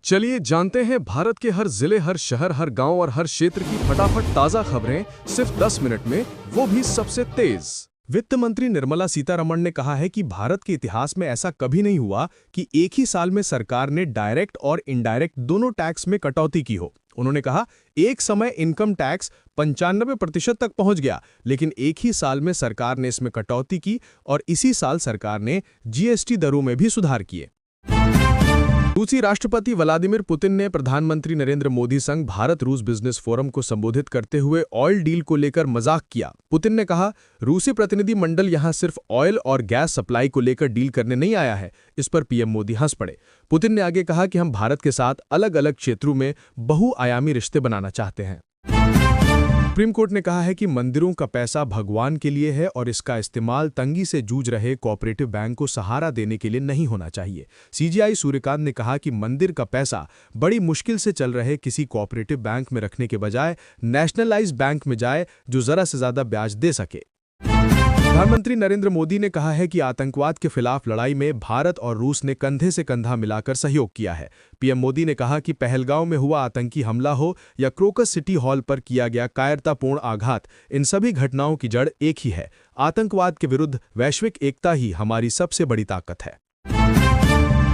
चलिए जानते हैं भारत के हर जिले, हर शहर, हर गांव और हर क्षेत्र की फटाफट ताजा खबरें सिर्फ 10 मिनट में, वो भी सबसे तेज। वित्त मंत्री निर्मला सीतारमण ने कहा है कि भारत के इतिहास में ऐसा कभी नहीं हुआ कि एक ही साल में सरकार ने डायरेक्ट और इनडायरेक्ट दोनों टैक्स में कटौती की हो। उन्होंने कहा, एक समय इनकम टैक्स 95% तक पहुंच गया, लेकिन एक ही साल में सरकार ने इसमें कटौती की और इसी साल सरकार ने जीएसटी दरों में भी सुधार किए। रूसी राष्ट्रपति व्लादिमीर पुतिन ने प्रधानमंत्री नरेंद्र मोदी संग भारत रूस बिजनेस फोरम को संबोधित करते हुए ऑयल डील को लेकर मजाक किया। पुतिन ने कहा, रूसी प्रतिनिधि मंडल यहां सिर्फ ऑयल और गैस सप्लाई को लेकर डील करने नहीं आया है। इस पर पीएम मोदी हंस पड़े। पुतिन ने आगे कहा कि हम भारत के साथ अलग अलग क्षेत्रों में बहुआयामी रिश्ते बनाना चाहते हैं। सुप्रीम कोर्ट ने कहा है कि मंदिरों का पैसा भगवान के लिए है और इसका इस्तेमाल तंगी से जूझ रहे कोऑपरेटिव बैंक को सहारा देने के लिए नहीं होना चाहिए। सीजेआई सूर्यकांत ने कहा कि मंदिर का पैसा बड़ी मुश्किल से चल रहे किसी कोऑपरेटिव बैंक में रखने के बजाय नेशनलाइज बैंक में जाए, जो जरा से ज्यादा ब्याज दे सके। प्रधानमंत्री नरेंद्र मोदी ने कहा है कि आतंकवाद के खिलाफ लड़ाई में भारत और रूस ने कंधे से कंधा मिलाकर सहयोग किया है। पीएम मोदी ने कहा कि पहलगांव में हुआ आतंकी हमला हो या क्रोकस सिटी हॉल पर किया गया कायरतापूर्ण आघात, इन सभी घटनाओं की जड़ एक ही है। आतंकवाद के विरुद्ध वैश्विक एकता ही हमारी सबसे बड़ी ताकत है।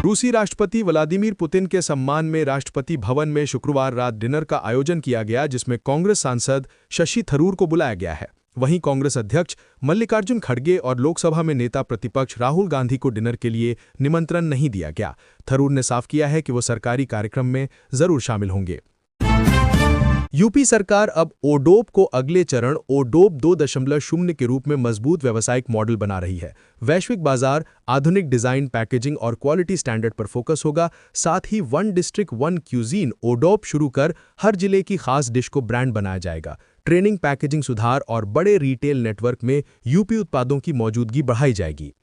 रूसी राष्ट्रपति व्लादिमीर पुतिन के सम्मान में राष्ट्रपति भवन में शुक्रवार रात डिनर का आयोजन किया गया, जिसमें कांग्रेस सांसद शशि थरूर को बुलाया गया है। वहीं कांग्रेस अध्यक्ष मल्लिकार्जुन खड़गे और लोकसभा में नेता प्रतिपक्ष राहुल गांधी को डिनर के लिए निमंत्रण नहीं दिया गया। थरूर ने साफ किया है कि वो सरकारी कार्यक्रम में जरूर शामिल होंगे। यूपी सरकार अब ओडोप को अगले चरण ओडोप 2.0 के रूप में मजबूत व्यावसायिक मॉडल बना रही है। वैश्विक बाजार, आधुनिक डिजाइन, पैकेजिंग और क्वालिटी स्टैंडर्ड पर फोकस होगा। साथ ही वन डिस्ट्रिक्ट वन क्यूजीन ओडोप शुरू कर हर जिले की खास डिश को ब्रांड बनाया जाएगा। ट्रेनिंग, पैकेजिंग सुधार और बड़े रिटेल नेटवर्क में यूपी उत्पादों की मौजूदगी बढ़ाई जाएगी।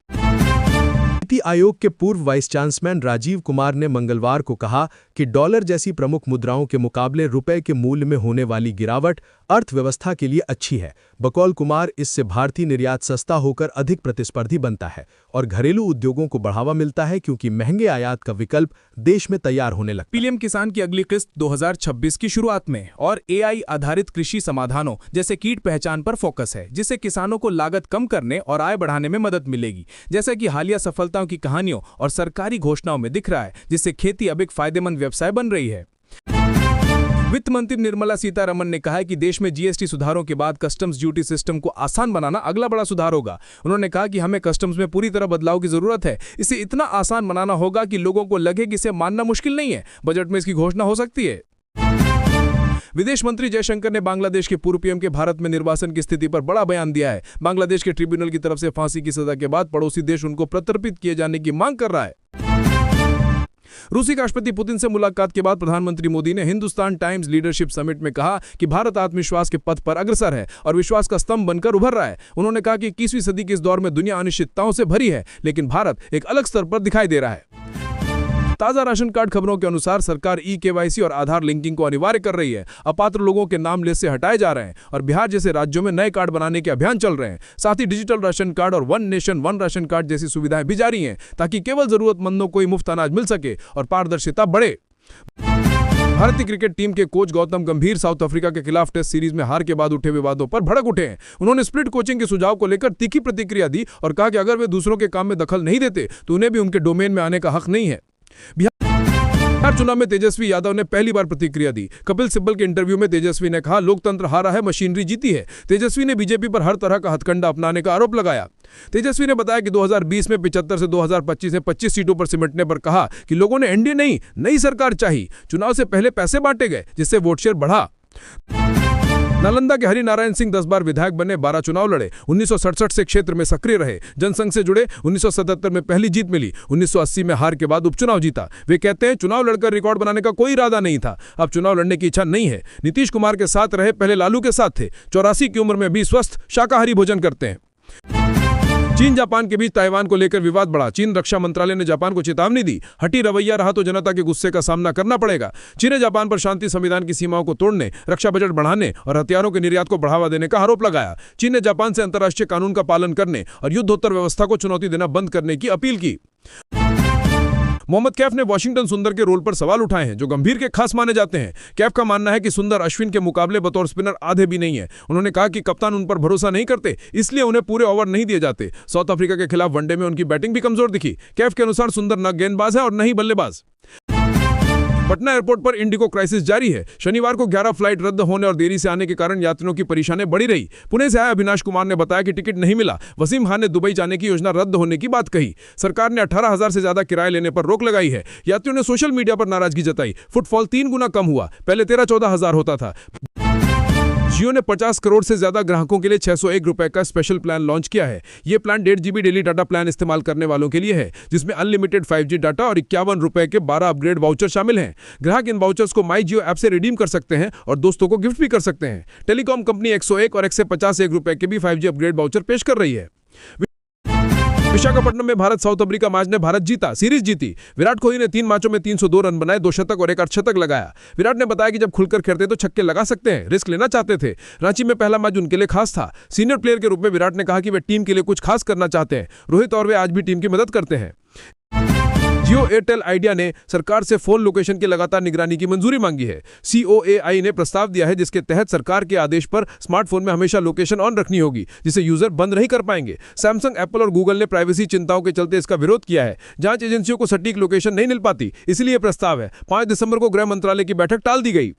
नीति आयोग के पूर्व वाइस चांसलर राजीव कुमार ने मंगलवार को कहा कि डॉलर जैसी प्रमुख मुद्राओं के मुकाबले रुपए के मूल्य में होने वाली गिरावट अर्थव्यवस्था के लिए अच्छी है। बकौल कुमार, इससे भारतीय निर्यात सस्ता होकर अधिक प्रतिस्पर्धी बनता है और घरेलू उद्योगों को बढ़ावा मिलता है, क्योंकि महंगे आयात का विकल्प देश में तैयार होने लगता है। पीएम किसान की अगली किस्त 2026 की शुरुआत में और एआई आधारित कृषि समाधानों जैसे कीट पहचान पर फोकस है, जिससे किसानों को लागत कम करने और आय बढ़ाने में मदद मिलेगी। जैसा कि हालिया सफलताओं की कहानियों और सरकारी घोषणाओं में दिख रहा है, जिससे खेती अब एक फायदेमंद व्यवसाय बन रही है। वित्त मंत्री निर्मला सीतारमण ने कहा है कि देश में जीएसटी सुधारों के बाद कस्टम्स ड्यूटी सिस्टम को आसान बनाना अगला बड़ा सुधार होगा। उन्होंने कहा कि हमें कस्टम्स में पूरी तरह बदलाव की जरूरत है। इसे इतना आसान बनाना होगा कि लोगों को लगे कि इसे मानना मुश्किल नहीं है। बजट में इसकी घोषणा हो सकती है। विदेश मंत्री जयशंकर ने बांग्लादेश के पूर्व पीएम के भारत में निर्वासन की स्थिति पर बड़ा बयान दिया है। बांग्लादेश के ट्रिब्यूनल की तरफ से फांसी की सजा के बाद पड़ोसी देश उनको प्रत्यर्पित किए जाने की मांग कर रहा है। रूसी राष्ट्रपति पुतिन से मुलाकात के बाद प्रधानमंत्री मोदी ने हिंदुस्तान टाइम्स लीडरशिप समिट में कहा कि भारत आत्मविश्वास के पथ पर अग्रसर है और विश्वास का स्तंभ बनकर उभर रहा है। उन्होंने कहा कि 21वीं सदी के इस दौर में दुनिया अनिश्चितताओं से भरी है, लेकिन भारत एक अलग स्तर पर दिखाई दे रहा है। ताजा राशन कार्ड खबरों के अनुसार सरकार ई-केवाईसी और आधार लिंकिंग को अनिवार्य कर रही है। अपात्र लोगों के नाम लिस्ट से हटाए जा रहे हैं और बिहार जैसे राज्यों में नए कार्ड बनाने के अभियान चल रहे हैं। साथ ही डिजिटल राशन कार्ड और one nation one ration card जैसी सुविधाएं भी जारी हैं, ताकि केवल जरूरतमंदों को ही मुफ्त अनाज मिल सके और पारदर्शिता बढ़े। भारतीय क्रिकेट टीम के कोच गौतम गंभीर साउथ अफ्रीका के खिलाफ टेस्ट सीरीज में हार के बाद उठे विवादों पर भड़क उठे हैं। उन्होंने स्प्लिट कोचिंग के सुझाव को लेकर तीखी प्रतिक्रिया दी और कहा कि अगर वे दूसरों के काम में दखल नहीं देते तो उन्हें भी उनके डोमेन में आने का हक नहीं है। बिहार चुनाव में तेजस्वी यादव ने पहली बार प्रतिक्रिया दी। कपिल सिब्बल के इंटरव्यू में तेजस्वी ने कहा, लोकतंत्र हारा है, मशीनरी जीती है। तेजस्वी ने बीजेपी पर हर तरह का हथकंडा अपनाने का आरोप लगाया। तेजस्वी ने बताया कि 2020 में 75 से 2025 में 25 सीटों पर सिमटने पर कहा कि लोगों ने एनडीए नहीं, नई सरकार चाहिए। चुनाव से पहले पैसे बांटे गए, जिससे वोट शेयर बढ़ा। नालंदा के हरिनारायण सिंह 10 बार विधायक बने, 12 चुनाव लड़े। 1967 से क्षेत्र में सक्रिय रहे, जनसंघ से जुड़े। 1977 में पहली जीत मिली। 1980 में हार के बाद उपचुनाव जीता। वे कहते हैं, चुनाव लड़कर रिकॉर्ड बनाने का कोई इरादा नहीं था, अब चुनाव लड़ने की इच्छा नहीं है। नीतीश कुमार के साथ रहे, पहले लालू के साथ थे। 84 की उम्र में भी स्वस्थ शाकाहारी भोजन करते हैं। चीन जापान के बीच ताइवान को लेकर विवाद बढ़ा। चीन रक्षा मंत्रालय ने जापान को चेतावनी दी, हठी रवैया रहा तो जनता के गुस्से का सामना करना पड़ेगा। चीन ने जापान पर शांति संविधान की सीमाओं को तोड़ने, रक्षा बजट बढ़ाने और हथियारों के निर्यात को बढ़ावा देने का आरोप लगाया। चीन ने जापान से अंतर्राष्ट्रीय कानून का पालन करने और युद्धोत्तर व्यवस्था को चुनौती देना बंद करने की अपील की। मोहम्मद कैफ ने वॉशिंगटन सुंदर के रोल पर सवाल उठाए हैं, जो गंभीर के खास माने जाते हैं। कैफ का मानना है कि सुंदर अश्विन के मुकाबले बतौर स्पिनर आधे भी नहीं है। उन्होंने कहा कि कप्तान उन पर भरोसा नहीं करते, इसलिए उन्हें पूरे ओवर नहीं दिए जाते। साउथ अफ्रीका के खिलाफ वनडे में उनकी बैटिंग भी कमजोर दिखी। कैफ के अनुसार सुंदर न गेंदबाज है और न ही बल्लेबाज। पटना एयरपोर्ट पर इंडिगो क्राइसिस जारी है। शनिवार को 11 फ्लाइट रद्द होने और देरी से आने के कारण यात्रियों की परेशानी बढ़ी रही। पुणे से आए अविनाश कुमार ने बताया कि टिकट नहीं मिला। वसीम खान ने दुबई जाने की योजना रद्द होने की बात कही। सरकार ने 18,000 से ज्यादा किराया लेने पर रोक लगाई है। यात्रियों ने सोशल मीडिया पर नाराजगी जताई। फुटफॉल 3 गुना कम हुआ, पहले 13-14 हजार होता था। जियो ने 50 करोड़ से ज्यादा ग्राहकों के लिए 601 रुपए का स्पेशल प्लान लॉन्च किया है। यह plan 1.5 GB daily data plan इस्तेमाल करने वालों के लिए है, जिसमें अनलिमिटेड 5G डाटा और 51 रुपए के 12 अपग्रेड वाउचर शामिल हैं। ग्राहक इन वाउचर्स को माई जियो ऐप से रिडीम कर सकते हैं और दोस्तों को गिफ्ट भी कर सकते हैं। टेलीकॉम कंपनी 101 और 150 रुपए के भी 5G अपग्रेड वाउचर पेश कर रही है। विशाखापट्टनम में भारत साउथ अफ्रीका मैच ने भारत जीता, सीरीज जीती। विराट कोहली ने 3 मैचों में 302 रन बनाए, 2 शतक और 1 अर्धशतक लगाया। विराट ने बताया कि जब खुलकर खेलते तो छक्के लगा सकते हैं, रिस्क लेना चाहते थे। रांची में पहला मैच उनके लिए खास था। सीनियर प्लेयर के रूप में विराट ने कहा कि वे टीम के लिए कुछ खास करना चाहते हैं। रोहित और वे आज भी टीम की मदद करते हैं। जियो एयरटेल आइडिया ने सरकार से फोन लोकेशन की लगातार निगरानी की मंजूरी मांगी है। COAI ने प्रस्ताव दिया है, जिसके तहत सरकार के आदेश पर स्मार्टफोन में हमेशा लोकेशन ऑन रखनी होगी, जिसे यूजर बंद नहीं कर पाएंगे। सैमसंग, एप्पल और गूगल ने प्राइवेसी चिंताओं के चलते इसका विरोध किया है। जांच एजेंसियों को सटीक लोकेशन नहीं मिल पाती, इसलिए प्रस्ताव है। 5 दिसंबर को गृह मंत्रालय की बैठक टाल दी गई।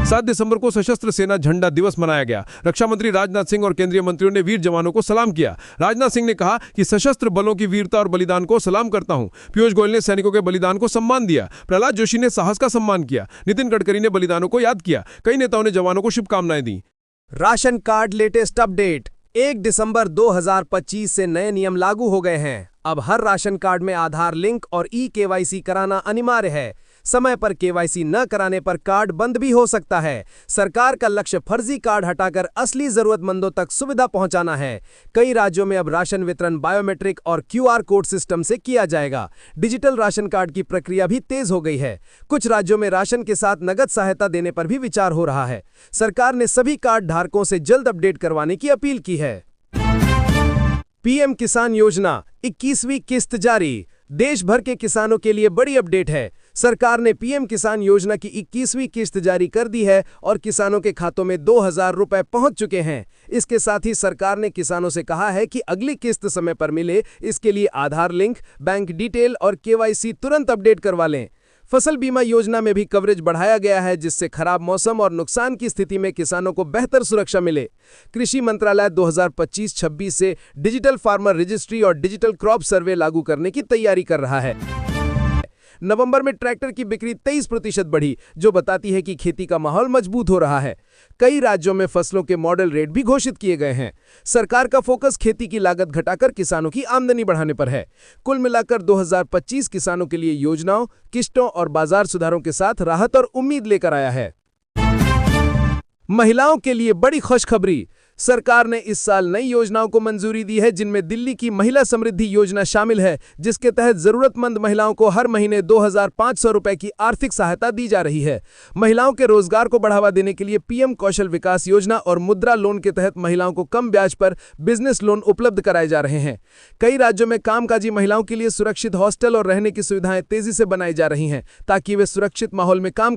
7 दिसंबर को सशस्त्र सेना झंडा दिवस मनाया गया। रक्षा मंत्री राजनाथ सिंह और केंद्रीय मंत्रियों ने वीर जवानों को सलाम किया। राजनाथ सिंह ने कहा कि सशस्त्र बलों की वीरता और बलिदान को सलाम करता हूं। पीयूष गोयल ने सैनिकों के बलिदान को सम्मान दिया। प्रहलाद जोशी ने साहस का सम्मान किया। नितिन गडकरी ने बलिदानों को याद किया। कई नेताओं ने जवानों को शुभकामनाएं दी। Ration card latest update. 1 दिसंबर 2025 से नए नियम लागू हो गए हैं। अब हर राशन कार्ड में आधार लिंक और eKYC कराना अनिवार्य है। समय पर KYC न कराने पर कार्ड बंद भी हो सकता है। सरकार का लक्ष्य फर्जी कार्ड हटाकर असली जरूरतमंदों तक सुविधा पहुंचाना है। कई राज्यों में अब राशन वितरण बायोमेट्रिक और QR कोड सिस्टम से किया जाएगा। डिजिटल राशन कार्ड की प्रक्रिया भी तेज हो गई है। कुछ राज्यों में राशन के साथ नगद सहायता देने पर भी विचार हो रहा है। सरकार ने सभी कार्ड धारकों से जल्द अपडेट करवाने की अपील की है। PM किसान योजना 21वीं किस्त जारी। देश भर के किसानों के लिए बड़ी अपडेट है। सरकार ने PM किसान योजना की 21वीं किस्त जारी कर दी है और किसानों के खातों में 2,000 रुपए पहुंच चुके हैं। इसके साथ ही सरकार ने किसानों से कहा है कि अगली किस्त समय पर मिले, इसके लिए आधार लिंक, बैंक डिटेल और KYC तुरंत अपडेट करवा लें। फसल बीमा योजना में भी कवरेज बढ़ाया गया है, जिससे खराब मौसम और नुकसान की स्थिति में किसानों को बेहतर सुरक्षा मिले। कृषि मंत्रालय 2025-26 से डिजिटल फार्मर रजिस्ट्री और डिजिटल क्रॉप सर्वे लागू करने की तैयारी कर रहा है। नवंबर में ट्रैक्टर की बिक्री 23% बढ़ी, जो बताती है कि खेती का माहौल मजबूत हो रहा है। कई राज्यों में फसलों के मॉडल रेट भी घोषित किए गए हैं। सरकार का फोकस खेती की लागत घटाकर किसानों की आमदनी बढ़ाने पर है। कुल मिलाकर 2025 किसानों के लिए योजनाओं, किस्तों और बाजार सुधारों के साथ राहत और उम्मीद लेकर आया है। महिलाओं के लिए बड़ी खुशखबरी। सरकार ने इस साल नई योजनाओं को मंजूरी दी है, जिनमें दिल्ली की महिला समृद्धि योजना शामिल है, जिसके तहत जरूरतमंद महिलाओं को हर महीने 2,500 रुपए की आर्थिक सहायता दी जा रही है। महिलाओं के रोजगार को बढ़ावा देने के लिए PM कौशल विकास योजना और मुद्रा लोन के तहत महिलाओं को कम ब्याज पर बिजनेस लोन उपलब्ध कराए जा रहे हैं। कई राज्यों में कामकाजी महिलाओं के लिए सुरक्षित हॉस्टल और रहने की सुविधाएं तेजी से बनाई जा रही हैं, ताकि वे सुरक्षित माहौल में काम